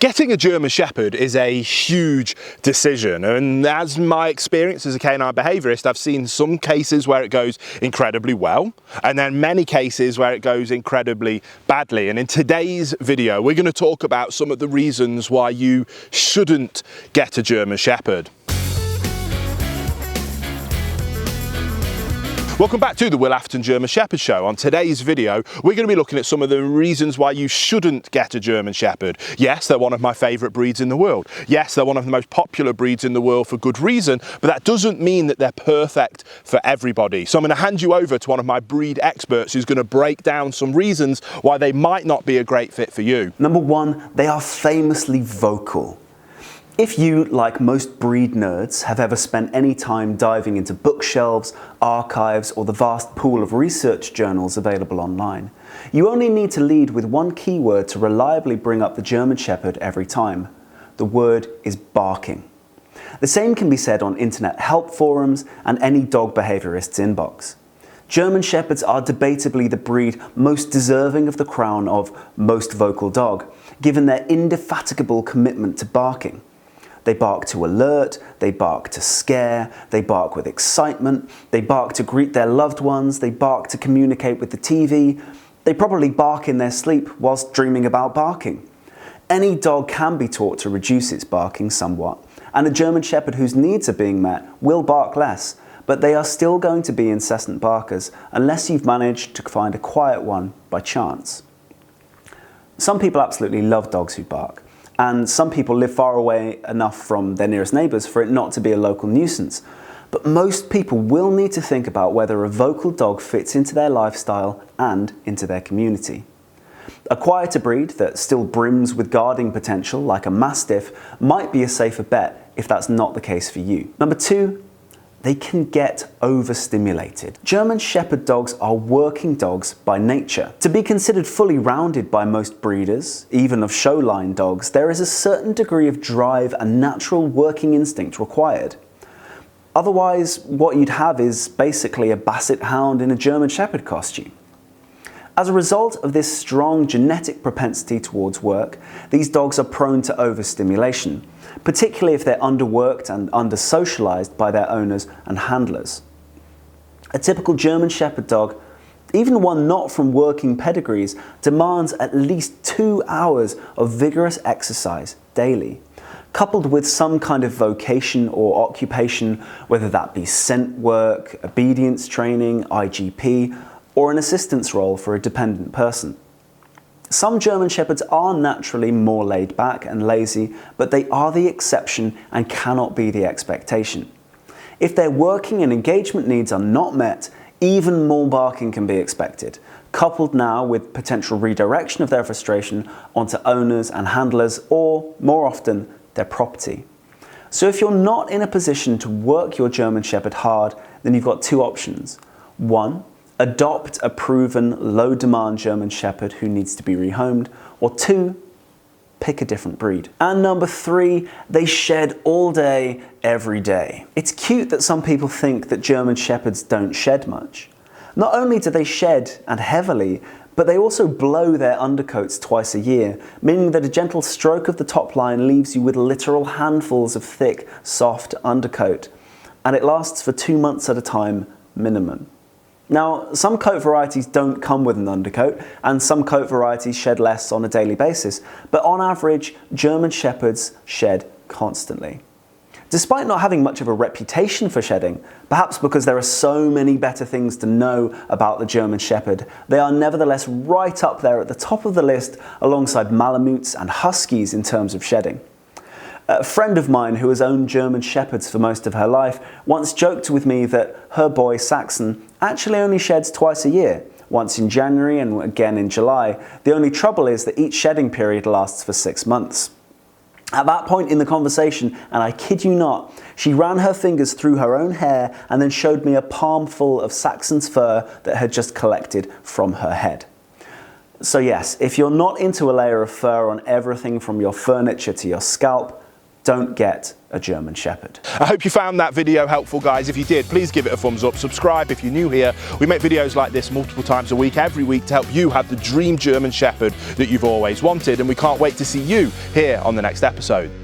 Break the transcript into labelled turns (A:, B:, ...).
A: Getting a German Shepherd is a huge decision, and as my experience as a canine behaviourist, I've seen some cases where it goes incredibly well, and then many cases where it goes incredibly badly. And in today's video, we're going to talk about some of the reasons why you shouldn't get a German Shepherd. Welcome back to the Will Atherton German Shepherd Show. On today's video, we're going to be looking at some of the reasons why you shouldn't get a German Shepherd. Yes, they're one of my favourite breeds in the world. Yes, they're one of the most popular breeds in the world for good reason, but that doesn't mean that they're perfect for everybody. So I'm going to hand you over to one of my breed experts who's going to break down some reasons why they might not be a great fit for you.
B: Number one, they are famously vocal. If you, like most breed nerds, have ever spent any time diving into bookshelves, archives, or the vast pool of research journals available online, you only need to lead with one keyword to reliably bring up the German Shepherd every time. The word is barking. The same can be said on internet help forums and any dog behaviourist's inbox. German Shepherds are debatably the breed most deserving of the crown of most vocal dog, given their indefatigable commitment to barking. They bark to alert, they bark to scare, they bark with excitement, they bark to greet their loved ones, they bark to communicate with the TV, they probably bark in their sleep whilst dreaming about barking. Any dog can be taught to reduce its barking somewhat, and a German Shepherd whose needs are being met will bark less, but they are still going to be incessant barkers unless you've managed to find a quiet one by chance. Some people absolutely love dogs who bark. And some people live far away enough from their nearest neighbours for it not to be a local nuisance. But most people will need to think about whether a vocal dog fits into their lifestyle and into their community. A quieter breed that still brims with guarding potential, like a Mastiff, might be a safer bet if that's not the case for you. Number two, they can get overstimulated. German Shepherd dogs are working dogs by nature. To be considered fully rounded by most breeders, even of show line dogs, there is a certain degree of drive and natural working instinct required. Otherwise, what you'd have is basically a Basset hound in a German Shepherd costume. As a result of this strong genetic propensity towards work, these dogs are prone to overstimulation, particularly if they're underworked and under-socialized by their owners and handlers. A typical German Shepherd dog, even one not from working pedigrees, demands at least 2 hours of vigorous exercise daily, coupled with some kind of vocation or occupation, whether that be scent work, obedience training, IGP, or an assistance role for a dependent person. Some German Shepherds are naturally more laid back and lazy, but they are the exception and cannot be the expectation. If their working and engagement needs are not met, even more barking can be expected, coupled now with potential redirection of their frustration onto owners and handlers, or, more often, their property. So if you're not in a position to work your German Shepherd hard, then you've got two options. One, adopt a proven low-demand German Shepherd who needs to be rehomed, or two, pick a different breed. And number three, they shed all day, every day. It's cute that some people think that German Shepherds don't shed much. Not only do they shed, and heavily, but they also blow their undercoats twice a year, meaning that a gentle stroke of the top line leaves you with literal handfuls of thick, soft undercoat, and it lasts for 2 months at a time, minimum. Now, some coat varieties don't come with an undercoat, and some coat varieties shed less on a daily basis, but on average, German Shepherds shed constantly. Despite not having much of a reputation for shedding, perhaps because there are so many better things to know about the German Shepherd, they are nevertheless right up there at the top of the list alongside Malamutes and Huskies in terms of shedding. A friend of mine who has owned German Shepherds for most of her life once joked with me that her boy Saxon actually only sheds twice a year, once in January and again in July. The only trouble is that each shedding period lasts for 6 months. At that point in the conversation, and I kid you not, she ran her fingers through her own hair and then showed me a palmful of Saxon's fur that had just collected from her head. So yes, if you're not into a layer of fur on everything from your furniture to your scalp, don't get a German Shepherd.
A: I hope you found that video helpful, guys. If you did, please give it a thumbs up. Subscribe if you're new here. We make videos like this multiple times a week, every week, to help you have the dream German Shepherd that you've always wanted. And we can't wait to see you here on the next episode.